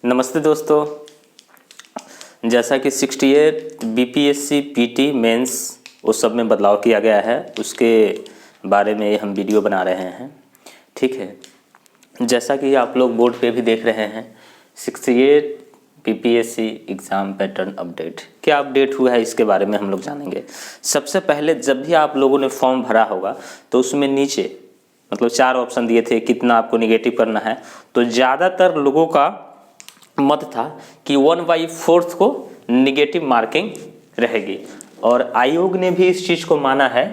नमस्ते दोस्तों। जैसा कि 68 बीपीएससी पीटी मेंस उस सब में बदलाव किया गया है, उसके बारे में हम वीडियो बना रहे हैं। ठीक है, जैसा कि आप लोग बोर्ड पे भी देख रहे हैं 68 बीपीएससी एग्ज़ाम पैटर्न अपडेट क्या अपडेट हुआ है, इसके बारे में हम लोग जानेंगे। सबसे पहले जब भी आप लोगों ने फॉर्म भरा होगा तो उसमें नीचे मतलब 4 ऑप्शन दिए थे कितना आपको निगेटिव करना है। तो ज़्यादातर लोगों का मत था कि 1/4 को निगेटिव मार्किंग रहेगी और आयोग ने भी इस चीज़ को माना है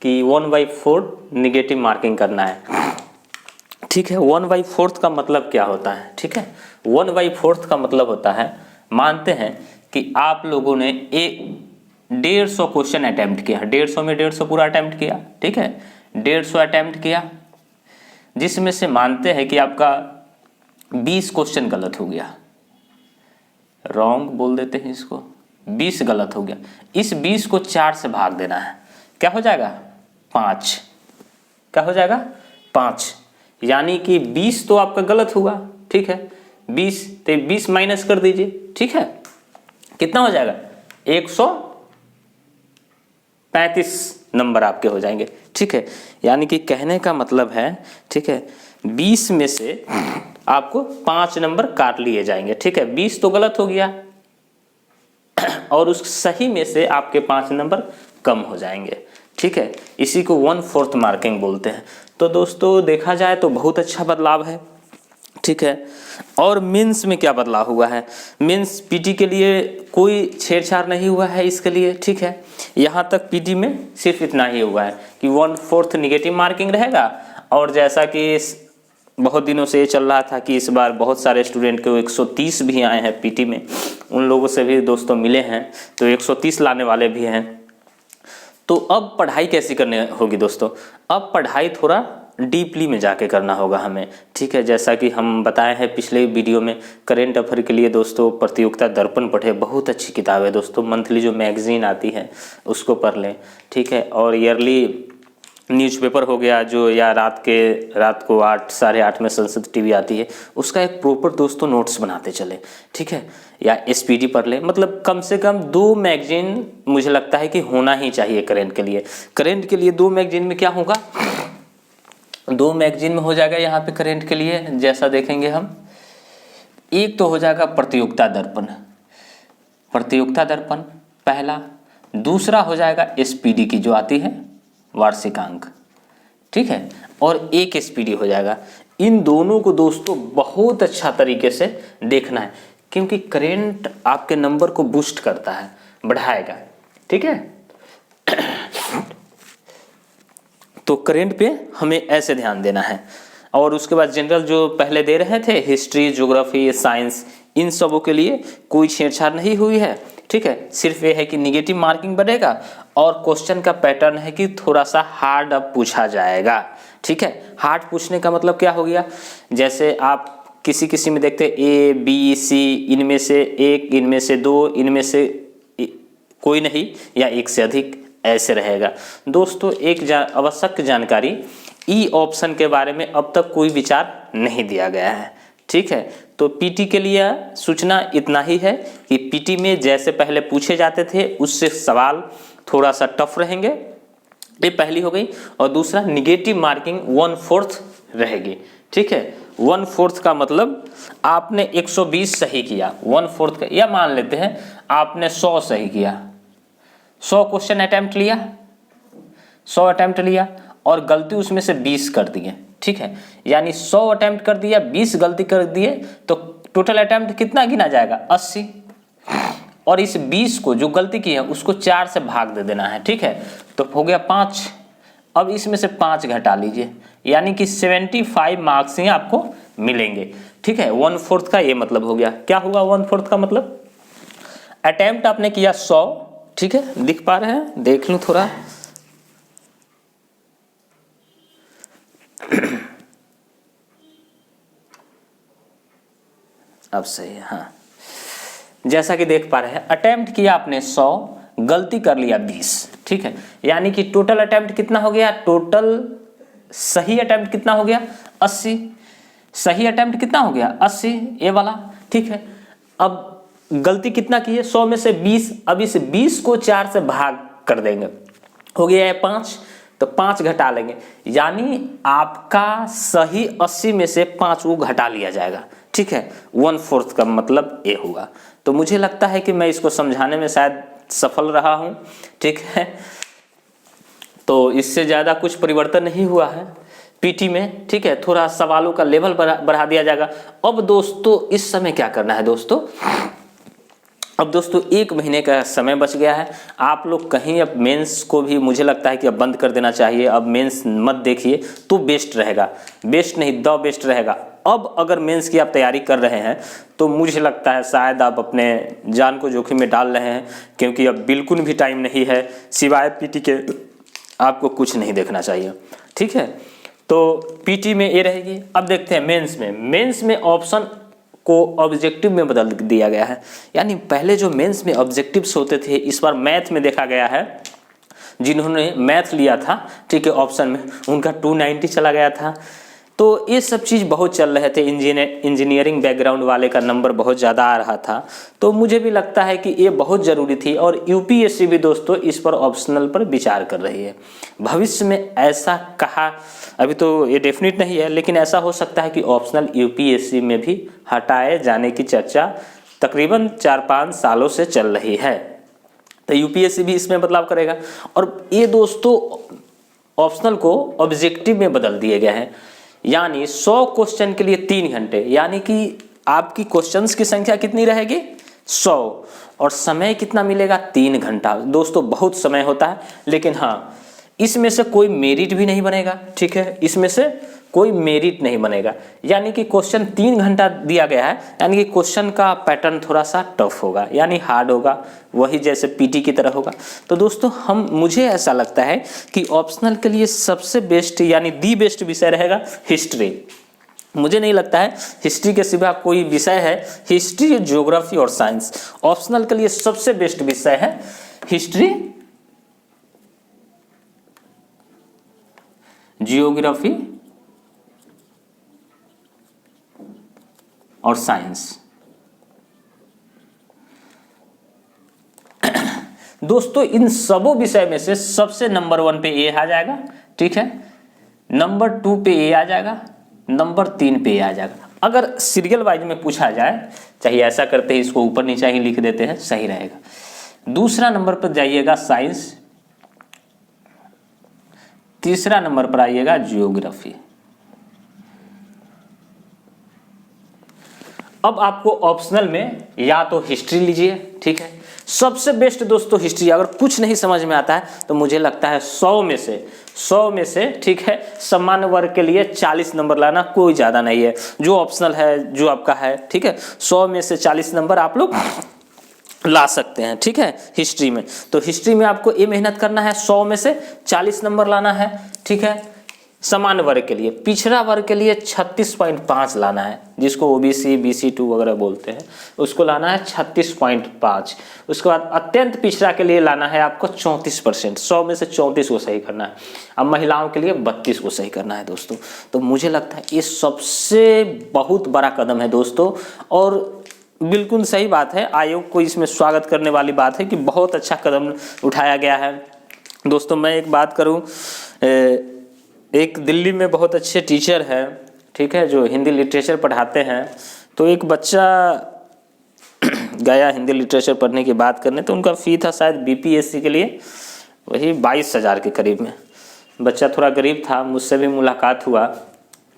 कि 1/4 निगेटिव मार्किंग करना है। ठीक है, 1/4 का मतलब क्या होता है? ठीक है, 1/4 का मतलब होता है, मानते हैं कि आप लोगों ने 150 क्वेश्चन अटेम्प्ट किया, 150 में 150 पूरा अटेम्प्ट किया। ठीक है, 150 अटेम्प्ट किया, जिसमें से मानते हैं कि आपका 20 क्वेश्चन गलत हो गया, रॉन्ग बोल देते हैं इसको, 20 गलत हो गया। इस 20 को 4 से भाग देना है, क्या हो जाएगा? 5। क्या हो जाएगा? 5। यानी कि 20 तो आपका गलत हुआ। ठीक है, 20 तो 20 माइनस कर दीजिए। ठीक है, कितना हो जाएगा? 135 नंबर आपके हो जाएंगे। ठीक है, यानी कि कहने का मतलब है, ठीक है, 20 में से आपको 5 नंबर काट लिए जाएंगे। ठीक है, 20 तो गलत हो गया और उस सही में से आपके 5 नंबर कम हो जाएंगे। ठीक है, इसी को 1/4 मार्किंग बोलते हैं। तो दोस्तों देखा जाए तो बहुत अच्छा बदलाव है। ठीक है, और मेंस में क्या बदलाव हुआ है? मेंस पीटी के लिए कोई छेड़छाड़ नहीं हुआ है इसके लिए। ठीक है, यहाँ तक पीटी में सिर्फ इतना ही हुआ है कि 1/4 निगेटिव मार्किंग रहेगा। और जैसा कि बहुत दिनों से ये चल रहा था कि इस बार बहुत सारे स्टूडेंट को 130 भी आए हैं पीटी में, उन लोगों से भी दोस्तों मिले हैं तो 130 लाने वाले भी हैं। तो अब पढ़ाई कैसी करनी होगी दोस्तों? अब पढ़ाई थोड़ा डीपली में जाके करना होगा हमें। ठीक है, जैसा कि हम बताए हैं पिछले वीडियो में, करेंट अफेयर के लिए दोस्तों प्रतियोगिता दर्पण पढ़े, बहुत अच्छी किताब है दोस्तों। मंथली जो मैगजीन आती है उसको पढ़ लें। ठीक है, और ईयरली न्यूज़पेपर हो गया जो, या रात को 8 साढ़े 8 में संसद टीवी आती है, उसका एक प्रॉपर दोस्तों नोट्स बनाते चले। ठीक है, या एसपीडी पढ़ ले, मतलब कम से कम 2 मैगजीन मुझे लगता है कि होना ही चाहिए करेंट के लिए। करेंट के लिए 2 मैगजीन में क्या होगा? 2 मैगजीन में हो जाएगा यहाँ पे करेंट के लिए, जैसा देखेंगे हम, एक तो हो जाएगा प्रतियोगिता दर्पण, प्रतियोगिता दर्पण पहला, दूसरा हो जाएगा एसपीडी की जो आती है वार्षिकांक। ठीक है, और एक एसपीडी हो जाएगा। इन दोनों को दोस्तों बहुत अच्छा तरीके से देखना है, क्योंकि करेंट आपके नंबर को बूस्ट करता है, बढ़ाएगा। ठीक है, तो करेंट पे हमें ऐसे ध्यान देना है। और उसके बाद जनरल जो पहले दे रहे थे, हिस्ट्री, ज्योग्राफी, साइंस, इन सबों के लिए कोई छेड़छाड़ नहीं हुई है। ठीक है, सिर्फ ये है कि निगेटिव मार्किंग बढ़ेगा और क्वेश्चन का पैटर्न है कि थोड़ा सा हार्ड अब पूछा जाएगा। ठीक है, हार्ड पूछने का मतलब क्या हो गया? जैसे आप किसी में देखते ए बी सी, इनमें से एक, इनमें से 2, इनमें से कोई नहीं, या एक से अधिक, ऐसे रहेगा। दोस्तों एक आवश्यक जानकारी, ई ऑप्शन के बारे में अब तक कोई विचार नहीं दिया गया है। ठीक है, तो पीटी के लिए सूचना इतना ही है कि पीटी में जैसे पहले पूछे जाते थे उससे सवाल थोड़ा सा टफ रहेंगे, ये पहली हो गई। और दूसरा, निगेटिव मार्किंग 1/4 रहेगी। ठीक है, 1/4 का मतलब आपने 120 सही किया, 1/4 का, या मान लेते हैं आपने 100 सही किया, 100 क्वेश्चन अटेम्प्ट लिया, 100 अटेम्प्ट लिया और गलती उसमें से 20 कर दिए। ठीक है, यानी 100 अटेम्प्ट कर दिया, 20 गलती कर दिए, तो टोटल अटेम्प्ट कितना गिना जाएगा? 80। और इस 20 को जो गलती की है उसको 4 से भाग दे देना है। ठीक है, तो हो गया 5। अब इसमें से 5 घटा लीजिए, यानी कि 75 मार्क्स ही आपको मिलेंगे। ठीक है, 1/4 का ये मतलब हो गया। क्या हुआ 1/4 का मतलब? अटेम्प्ट आपने किया 100। ठीक है, दिख पा रहे हैं? देख लूं थोड़ा, अब सही है। हाँ, जैसा कि देख पा रहे हैं, अटेम्प्ट किया आपने 100, गलती कर लिया 20। ठीक है, यानी कि टोटल अटेम्प्ट कितना हो गया? टोटल सही अटेम्प्ट कितना हो गया? 80। सही अटेम्प्ट कितना हो गया? 80, ये वाला। ठीक है। अब गलती कितना की है, 100 में से 20, अब इस 20 को 4 से भाग कर देंगे, हो गया है 5, तो 5 घटा लेंगे, यानी आपका सही 80 में से 5 को घटा लिया जाएगा, ठीक है। 1/4 का मतलब ए होगा। तो मुझे लगता है कि मैं इसको समझाने में शायद सफल रहा हूं, ठीक है। तो इससे ज़्यादा कुछ परिवर्तन नहीं हुआ है पीटी में, ठीक है। थोड़ा सवालों का लेवल बढ़ा दिया जाएगा। अब दोस्तों इस समय क्या करना है दोस्तों, अब दोस्तों 1 महीने का समय बच गया है। आप लोग कहीं अब मेंस को भी मुझे लगता है कि अब बंद कर देना चाहिए, अब मेंस मत देखिए तो बेस्ट रहेगा, बेस्ट नहीं द बेस्ट रहेगा। अब अगर मेंस की आप तैयारी कर रहे हैं तो मुझे लगता है शायद आप अपने जान को जोखिम में डाल रहे हैं, क्योंकि अब बिल्कुल भी टाइम नहीं है, सिवाय पीटी के आपको कुछ नहीं देखना चाहिए, ठीक है। तो पीटी में ये रहेगी। अब देखते हैं मेंस में ऑप्शन को ऑब्जेक्टिव में बदल दिया गया है, यानी पहले जो मेंस में ऑब्जेक्टिव्स होते थे, इस बार मैथ में देखा गया है, जिन्होंने मैथ लिया था, ठीक है, ऑप्शन में उनका 290 चला गया था। तो ये सब चीज़ बहुत चल रहे थे, इंजीनियरिंग बैकग्राउंड वाले का नंबर बहुत ज़्यादा आ रहा था। तो मुझे भी लगता है कि ये बहुत ज़रूरी थी, और यूपीएससी भी दोस्तों इस पर ऑप्शनल पर विचार कर रही है। भविष्य में ऐसा कहा, अभी तो ये डेफिनेट नहीं है, लेकिन ऐसा हो सकता है कि ऑप्शनल यूपीएससी में भी हटाए जाने की चर्चा तकरीबन 4-5 सालों से चल रही है। तो यूपीएससी भी इसमें बदलाव करेगा। और ये दोस्तों ऑप्शनल को ऑब्जेक्टिव में बदल दिए गए हैं, यानी 100 क्वेश्चन के लिए 3 घंटे, यानी कि आपकी क्वेश्चंस की संख्या कितनी रहेगी 100, और समय कितना मिलेगा 3 घंटा। दोस्तों बहुत समय होता है, लेकिन हाँ इसमें से कोई मेरिट भी नहीं बनेगा, ठीक है, इसमें से कोई मेरिट नहीं बनेगा, यानी कि क्वेश्चन 3 घंटा दिया गया है, यानी कि क्वेश्चन का पैटर्न थोड़ा सा टफ होगा, यानी हार्ड होगा, वही जैसे पीटी की तरह होगा। तो दोस्तों मुझे ऐसा लगता है कि ऑप्शनल के लिए सबसे बेस्ट यानी दी बेस्ट विषय रहेगा हिस्ट्री। मुझे नहीं लगता है हिस्ट्री के सिवा कोई विषय है, हिस्ट्री, ज्योग्राफी और साइंस ऑप्शनल के लिए सबसे बेस्ट विषय है हिस्ट्री, जियोग्राफी और साइंस। दोस्तों इन सबों विषय में से सबसे नंबर 1 पे ए आ जाएगा, ठीक है, नंबर 2 पे ए आ जाएगा, नंबर 3 पे ए आ जाएगा। अगर सीरियल वाइज में पूछा जाए, चाहिए ऐसा करते हैं, इसको ऊपर नीचे ही लिख देते हैं, सही रहेगा। दूसरा नंबर पर जाइएगा साइंस, तीसरा नंबर पर आइएगा जियोग्राफी। अब आपको ऑप्शनल में या तो हिस्ट्री लीजिए, ठीक है, सबसे बेस्ट दोस्तों हिस्ट्री। अगर कुछ नहीं समझ में आता है तो मुझे लगता है 100 में से ठीक है, सामान्य वर्ग के लिए 40 नंबर लाना कोई ज़्यादा नहीं है, जो ऑप्शनल है, जो आपका है, ठीक है, 100 में से 40 नंबर आप लोग ला सकते हैं, ठीक है, हिस्ट्री में। तो हिस्ट्री में आपको ये मेहनत करना है, 100 में से 40 नंबर लाना है, ठीक है। सामान्य वर्ग के लिए, पिछड़ा वर्ग के लिए 36.5 लाना है, जिसको ओबीसी BC2 वगैरह बोलते हैं, उसको लाना है 36.5। उसके बाद अत्यंत पिछड़ा के लिए लाना है आपको 34%, 100 में से 34 को सही करना है। अब महिलाओं के लिए 32 को सही करना है दोस्तों। तो मुझे लगता है ये सबसे बहुत बड़ा कदम है दोस्तों, और बिल्कुल सही बात है, आयोग को इसमें स्वागत करने वाली बात है कि बहुत अच्छा कदम उठाया गया है। दोस्तों मैं एक बात करूं, एक दिल्ली में बहुत अच्छे टीचर हैं, ठीक है, जो हिंदी लिटरेचर पढ़ाते हैं। तो एक बच्चा गया हिंदी लिटरेचर पढ़ने की बात करने, तो उनका फ़ी था शायद बीपीएससी के लिए वही 22,000 के करीब में। बच्चा थोड़ा गरीब था, मुझसे भी मुलाकात हुआ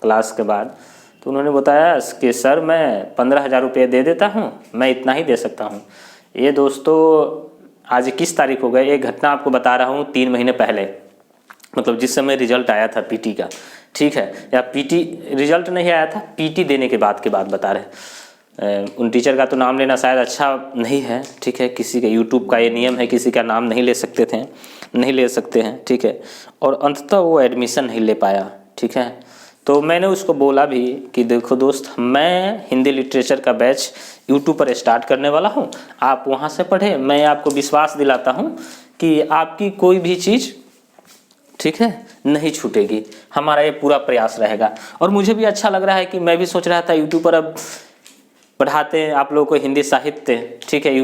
क्लास के बाद, तो उन्होंने बताया कि सर मैं 15,000 रुपये दे देता हूँ, मैं इतना ही दे सकता हूँ। ये दोस्तों आज किस तारीख हो गई, एक घटना आपको बता रहा हूँ 3 महीने पहले, मतलब जिस समय रिजल्ट आया था पीटी का, ठीक है, या पीटी रिजल्ट नहीं आया था, पीटी देने के बाद की बात बता रहे। उन टीचर का तो नाम लेना शायद अच्छा नहीं है, ठीक है, किसी का यूट्यूब का ये नियम है, किसी का नाम नहीं ले सकते हैं, ठीक है, और अंततः वो एडमिशन नहीं ले पाया, ठीक है। तो मैंने उसको बोला भी कि देखो दोस्त, मैं हिंदी लिटरेचर का बैच यूट्यूब पर स्टार्ट करने वाला हूँ, आप वहाँ से पढ़ें, मैं आपको विश्वास दिलाता हूँ कि आपकी कोई भी चीज़, ठीक है, नहीं छूटेगी, हमारा ये पूरा प्रयास रहेगा। और मुझे भी अच्छा लग रहा है कि मैं भी सोच रहा था यूट्यूब पर अब पढ़ाते हैं आप लोगों को हिंदी साहित्य, ठीक है,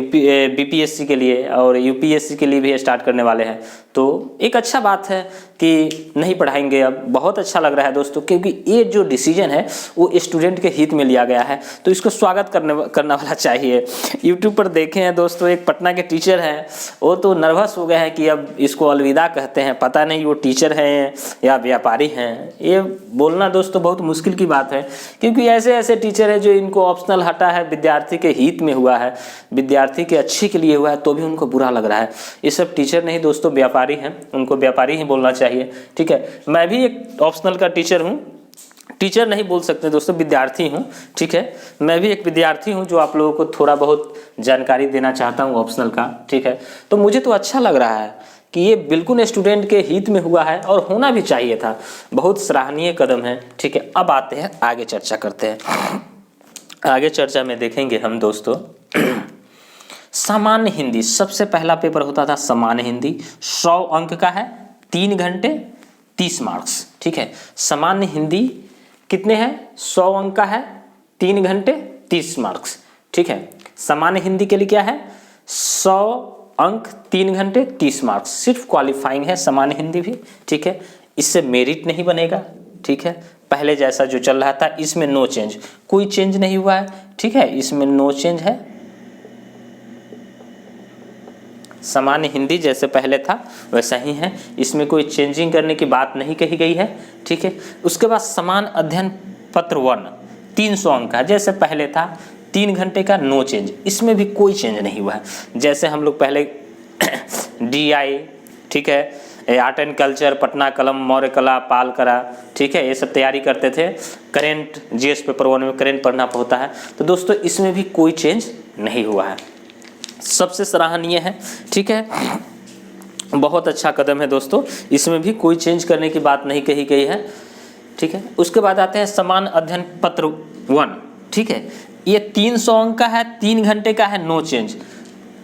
बीपीएससी के लिए और यूपीएससी के लिए भी स्टार्ट करने वाले हैं। तो एक अच्छा बात है कि नहीं पढ़ाएंगे अब, बहुत अच्छा लग रहा है दोस्तों, क्योंकि ये जो डिसीजन है वो स्टूडेंट के हित में लिया गया है, तो इसको स्वागत करना वाला चाहिए। यूट्यूब पर देखे हैं दोस्तों, एक पटना के टीचर हैं, वो तो नर्वस हो गए हैं कि अब इसको अलविदा कहते हैं, पता नहीं वो टीचर हैं या व्यापारी हैं। ये बोलना दोस्तों बहुत मुश्किल की बात है, क्योंकि ऐसे ऐसे टीचर है जो इनको ऑप्शनल हटा है, विद्यार्थी के हित में हुआ है, विद्यार्थी के अच्छे के लिए हुआ है, तो भी उनको बुरा लग रहा है। ये सब टीचर नहीं दोस्तों, व्यापारी हैं, उनको व्यापारी ही बोलना चाहिए, ठीक है। मैं भी एक ऑप्शनल का टीचर हूँ, टीचर नहीं बोल सकते दोस्तों, विद्यार्थी हूँ, ठीक है। मैं भी एक विद्यार्थी हूँ जो आप लोगों को थोड़ा बहुत जानकारी देना चाहता हूँ ऑप्शनल का, ठीक है। तो मुझे तो अच्छा लग रहा है कि ये बिल्कुल स्टूडेंट के हित में हुआ है और होना भी चाहिए था, बहुत सराहनीय कदम है, ठीक है। अब आते हैं आगे चर्चा करते हैं। आगे चर्चा में देखेंगे हम दोस्तों सामान्य हिंदी, सबसे पहला पेपर होता था सामान्य हिंदी, 100 अंक का है, 3 घंटे 30 मार्क्स, ठीक है। सामान्य हिंदी कितने हैं? 100 अंक का है, 3 घंटे 30 मार्क्स, ठीक है। सामान्य हिंदी के लिए क्या है? 100 अंक 3 घंटे 30 मार्क्स, सिर्फ क्वालिफाइंग है सामान्य हिंदी भी, ठीक है। इससे मेरिट नहीं बनेगा, ठीक है। पहले जैसा जो चल रहा था इसमें नो चेंज, कोई चेंज नहीं हुआ है, ठीक है। इसमें नो चेंज है, सामान्य हिंदी जैसे पहले था वैसा ही है, इसमें कोई चेंजिंग करने की बात नहीं कही गई है, ठीक है। उसके बाद समान अध्ययन पत्र 1 300 अंक का जैसे पहले था, 3 घंटे का, नो चेंज, इसमें भी कोई चेंज नहीं हुआ है। जैसे हम लोग पहले DI, ठीक है, आर्ट एंड कल्चर, पटना कलम, मौर्य कला, पाल कला, ठीक है, ये सब तैयारी करते थे। करेंट GS पेपर 1 में करेंट पढ़ना होता है, तो दोस्तों इसमें भी कोई चेंज नहीं हुआ है, सबसे सराहनीय है, ठीक है। बहुत अच्छा कदम है दोस्तों, इसमें भी कोई चेंज करने की बात नहीं कही गई है, ठीक है। उसके बाद आते हैं समान अध्ययन पत्र 1, ठीक है, ये 300 अंक का है, 3 घंटे का है, नो चेंज,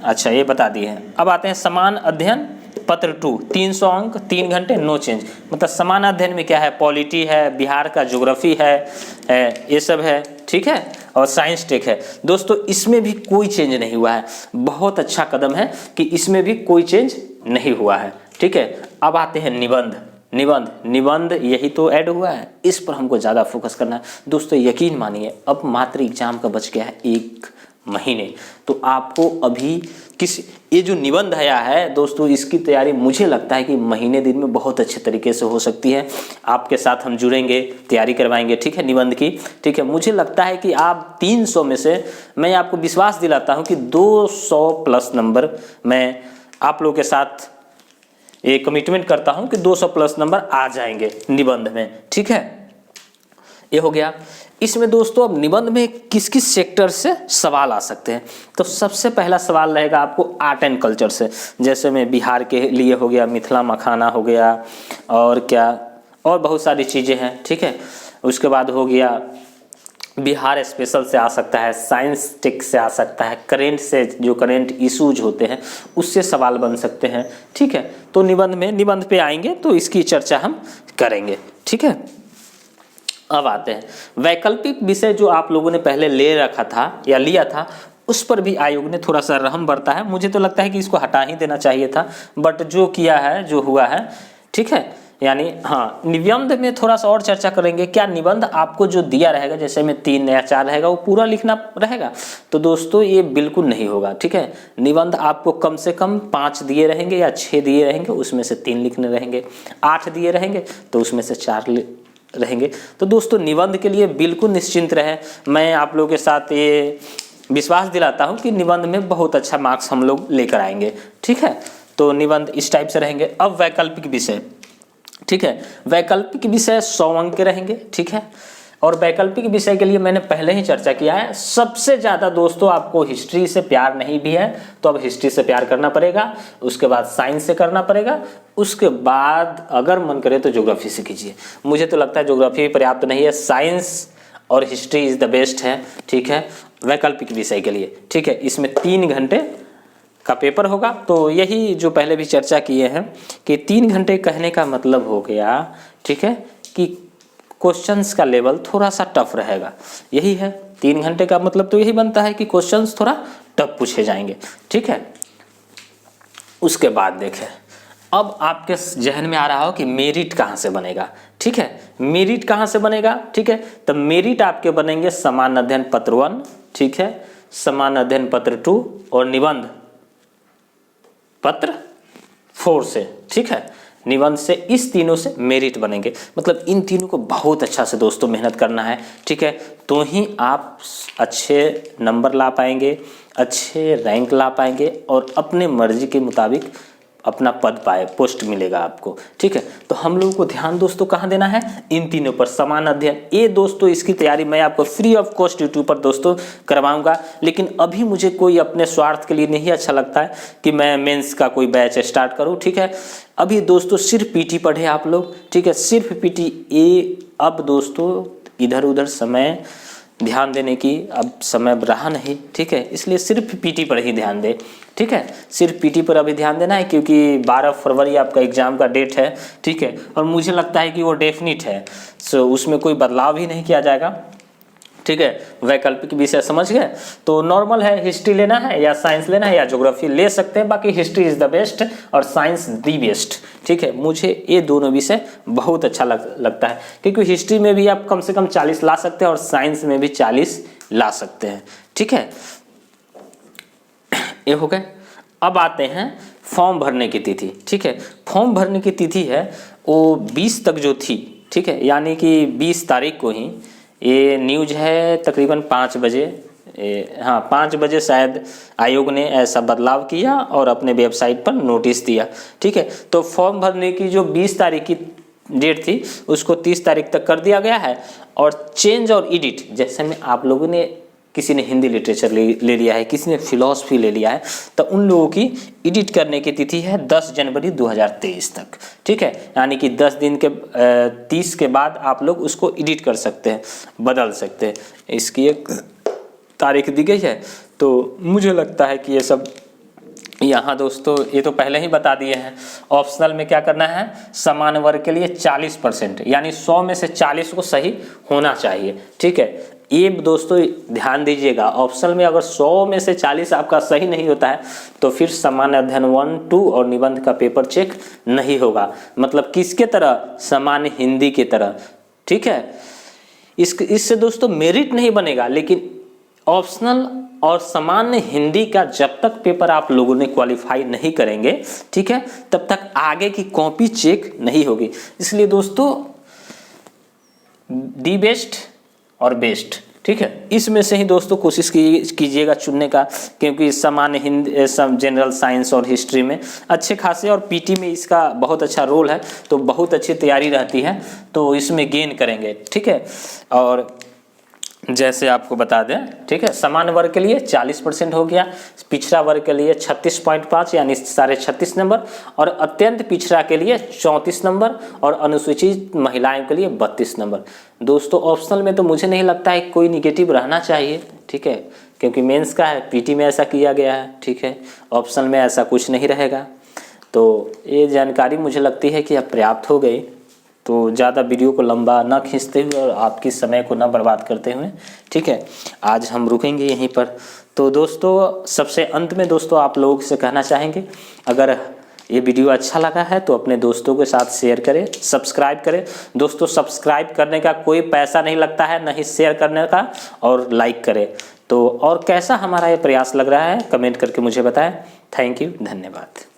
अच्छा ये बता दिए हैं। अब आते हैं समान अध्ययन पत्र 2, 300 अंक, 3 घंटे, नो चेंज। मतलब समान अध्ययन में क्या है? पॉलिटी है, बिहार का ज्योग्राफी है, ये सब है, ठीक है, और साइंस टेक है। दोस्तों इसमें भी कोई चेंज नहीं हुआ है, बहुत अच्छा कदम है कि इसमें भी कोई चेंज नहीं हुआ है, ठीक है। अब आते हैं निबंध। निबंध यही तो ऐड हुआ है, इस पर हमको ज़्यादा फोकस करना है दोस्तों। यकीन मानिए अब मात्र एग्जाम का बच गया है 1 महीने, तो आपको अभी ये जो निबंध आया है दोस्तों, इसकी तैयारी मुझे लगता है कि महीने दिन में बहुत अच्छे तरीके से हो सकती है। आपके साथ हम जुड़ेंगे, तैयारी करवाएंगे, ठीक है, निबंध की, ठीक है। मुझे लगता है कि आप 300 में से मैं आपको विश्वास दिलाता हूं कि 200 प्लस नंबर, मैं आप लोगों के साथ ये कमिटमेंट करता हूं कि 200 प्लस नंबर आ जाएंगे निबंध में, ठीक है। ये हो गया। इसमें दोस्तों अब निबंध में किस किस सेक्टर से सवाल आ सकते हैं, तो सबसे पहला सवाल रहेगा आपको आर्ट एंड कल्चर से, जैसे में बिहार के लिए हो गया मिथिला मखाना हो गया, और क्या और बहुत सारी चीज़ें हैं, ठीक है। उसके बाद हो गया बिहार स्पेशल से आ सकता है, साइंस टेक से आ सकता है, करेंट से जो करेंट इशूज होते हैं उससे सवाल बन सकते हैं, ठीक है। तो निबंध पे आएंगे तो इसकी चर्चा हम करेंगे, ठीक है। अब आते हैं वैकल्पिक विषय, जो आप लोगों ने पहले ले रखा था या लिया था, उस पर भी आयोग ने थोड़ा सा रहम बरता है। मुझे तो लगता है कि इसको हटा ही देना चाहिए था, बट जो किया है, जो हुआ है, ठीक है। यानी हाँ, निबंध में थोड़ा सा और चर्चा करेंगे। क्या निबंध आपको जो दिया रहेगा, जैसे में 3 या 4 रहेगा, वो पूरा लिखना रहेगा? तो दोस्तों ये बिल्कुल नहीं होगा, ठीक है। निबंध आपको कम से कम 5 दिए रहेंगे या 6 दिए रहेंगे, उसमें से 3 लिखने रहेंगे। 8 दिए रहेंगे तो उसमें से 4 रहेंगे। तो दोस्तों निबंध के लिए बिल्कुल निश्चिंत रहे, मैं आप लोगों के साथ ये विश्वास दिलाता हूँ कि निबंध में बहुत अच्छा मार्क्स हम लोग लेकर आएंगे, ठीक है। तो निबंध इस टाइप से रहेंगे। अब वैकल्पिक विषय, ठीक है, वैकल्पिक विषय 100 अंक के रहेंगे, ठीक है। और वैकल्पिक विषय के लिए मैंने पहले ही चर्चा किया है, सबसे ज़्यादा दोस्तों आपको हिस्ट्री से प्यार नहीं भी है तो अब हिस्ट्री से प्यार करना पड़ेगा, उसके बाद साइंस से करना पड़ेगा, उसके बाद अगर मन करे तो ज्योग्राफी से कीजिए। मुझे तो लगता है ज्योग्राफी पर्याप्त नहीं है, साइंस और हिस्ट्री इज़ द बेस्ट है, ठीक है, वैकल्पिक विषय के लिए, ठीक है। इसमें 3 घंटे का पेपर होगा। तो यही जो पहले भी चर्चा किए हैं कि 3 घंटे कहने का मतलब हो गया, ठीक है, कि क्वेश्चंस का लेवल थोड़ा सा टफ रहेगा, यही है। 3 घंटे का मतलब तो यही बनता है कि क्वेश्चंस थोड़ा टफ पूछे जाएंगे, ठीक है। उसके बाद देखें, अब आपके जहन में आ रहा हो कि मेरिट कहाँ से बनेगा, ठीक है। मेरिट कहाँ से बनेगा, ठीक है। तो मेरिट आपके बनेंगे सामान्य अध्ययन पत्र 1, ठीक है, सामान्य अध्ययन पत्र 2 और निबंध पत्र 4 से, ठीक है। निबंध से, इस तीनों से मेरिट बनेंगे। मतलब इन तीनों को बहुत अच्छा से दोस्तों मेहनत करना है, ठीक है। तो ही आप अच्छे नंबर ला पाएंगे, अच्छे रैंक ला पाएंगे और अपने मर्जी के मुताबिक अपना पद पाए, पोस्ट मिलेगा आपको, ठीक है। तो हम लोगों को ध्यान दोस्तों कहाँ देना है, इन तीनों पर। सामान्य अध्ययन, ये दोस्तों इसकी तैयारी मैं आपको फ्री ऑफ कॉस्ट यूट्यूब पर दोस्तों करवाऊंगा। लेकिन अभी मुझे कोई अपने स्वार्थ के लिए नहीं अच्छा लगता है कि मैं मेंस का कोई बैच स्टार्ट करूं, ठीक है। अभी दोस्तों सिर्फ पीटी पढ़े आप लोग, ठीक है, सिर्फ पीटी। ये अब दोस्तों इधर उधर समय ध्यान देने की अब समय रहा नहीं, ठीक है। इसलिए सिर्फ पीटी पर ही ध्यान दे, ठीक है। सिर्फ पीटी पर अभी ध्यान देना है, क्योंकि 12 फरवरी आपका एग्जाम का डेट है, ठीक है। और मुझे लगता है कि वो डेफिनिट है, सो उसमें कोई बदलाव ही नहीं किया जाएगा, ठीक है। वैकल्पिक विषय समझ गए। तो नॉर्मल है, हिस्ट्री लेना है या साइंस लेना है या ज्योग्राफी ले सकते हैं। बाकी हिस्ट्री इज द बेस्ट और साइंस दी बेस्ट, ठीक है। मुझे ये दोनों विषय बहुत अच्छा लगता है, क्योंकि हिस्ट्री में भी आप कम से कम 40 ला सकते हैं और साइंस में भी 40 ला सकते हैं, ठीक है। ये हो गए। अब आते हैं फॉर्म भरने की तिथि, ठीक है। फॉर्म भरने की तिथि है वो 20 तक जो थी, ठीक है, यानी कि 20 तारीख को ही ये न्यूज है तकरीबन 5 बजे, हाँ 5 बजे शायद आयोग ने ऐसा बदलाव किया और अपने वेबसाइट पर नोटिस दिया, ठीक है। तो फॉर्म भरने की जो 20 तारीख की डेट थी उसको 30 तारीख तक कर दिया गया है। और चेंज और एडिट, जैसे में आप लोगों ने, किसी ने हिंदी लिटरेचर ले लिया है, किसी ने फिलॉसफी ले लिया है, तो उन लोगों की एडिट करने की तिथि है 10 जनवरी 2023 तक, ठीक है। यानी कि 10 दिन के 30 के बाद आप लोग उसको एडिट कर सकते हैं, बदल सकते हैं। इसकी एक तारीख दी गई है। तो मुझे लगता है कि ये सब यहाँ दोस्तों ये तो पहले ही बता दिए हैं। ऑप्शनल में क्या करना है, सामान्य वर्ग के लिए 40%, यानी 100 में से 40 को सही होना चाहिए, ठीक है। ये दोस्तों ध्यान दीजिएगा, ऑप्शनल में अगर 100 में से 40 आपका सही नहीं होता है तो फिर सामान्य अध्ययन 1, 2 और निबंध का पेपर चेक नहीं होगा। मतलब किसके तरह, सामान्य हिंदी की तरह, ठीक है। इससे दोस्तों मेरिट नहीं बनेगा, लेकिन ऑप्शनल और सामान्य हिंदी का जब तक पेपर आप लोगों ने क्वालिफाई नहीं करेंगे, ठीक है, तब तक आगे की कॉपी चेक नहीं होगी। इसलिए दोस्तों दी बेस्ट और बेस्ट, ठीक है, इसमें से ही दोस्तों कोशिश कीजिएगा चुनने का, क्योंकि सामान्य हिंदी, जनरल साइंस और हिस्ट्री में अच्छे खासे, और पीटी में इसका बहुत अच्छा रोल है, तो बहुत अच्छी तैयारी रहती है, तो इसमें गेन करेंगे, ठीक है। और जैसे आपको बता दें, ठीक है, सामान्य वर्ग के लिए 40% हो गया, पिछड़ा वर्ग के लिए 36.5 यानी 36.5 नंबर, और अत्यंत पिछड़ा के लिए 34 नंबर, और अनुसूचित महिलाओं के लिए 32 नंबर। दोस्तों ऑप्शनल में तो मुझे नहीं लगता है कोई निगेटिव रहना चाहिए, ठीक है, क्योंकि मेंस का है, पीटी में ऐसा किया गया है, ठीक है। ऑप्शनल में ऐसा कुछ नहीं रहेगा। तो ये जानकारी मुझे लगती है कि अब पर्याप्त हो गई। तो ज़्यादा वीडियो को लंबा ना खींचते हुए और आपकी समय को ना बर्बाद करते हुए, ठीक है, आज हम रुकेंगे यहीं पर। तो दोस्तों सबसे अंत में दोस्तों आप लोगों से कहना चाहेंगे, अगर ये वीडियो अच्छा लगा है तो अपने दोस्तों के साथ शेयर करें, सब्सक्राइब करें। दोस्तों सब्सक्राइब करने का कोई पैसा नहीं लगता है, ना ही शेयर करने का, और लाइक करें। तो और कैसा हमारा ये प्रयास लग रहा है कमेंट करके मुझे बताएं। थैंक यू, धन्यवाद।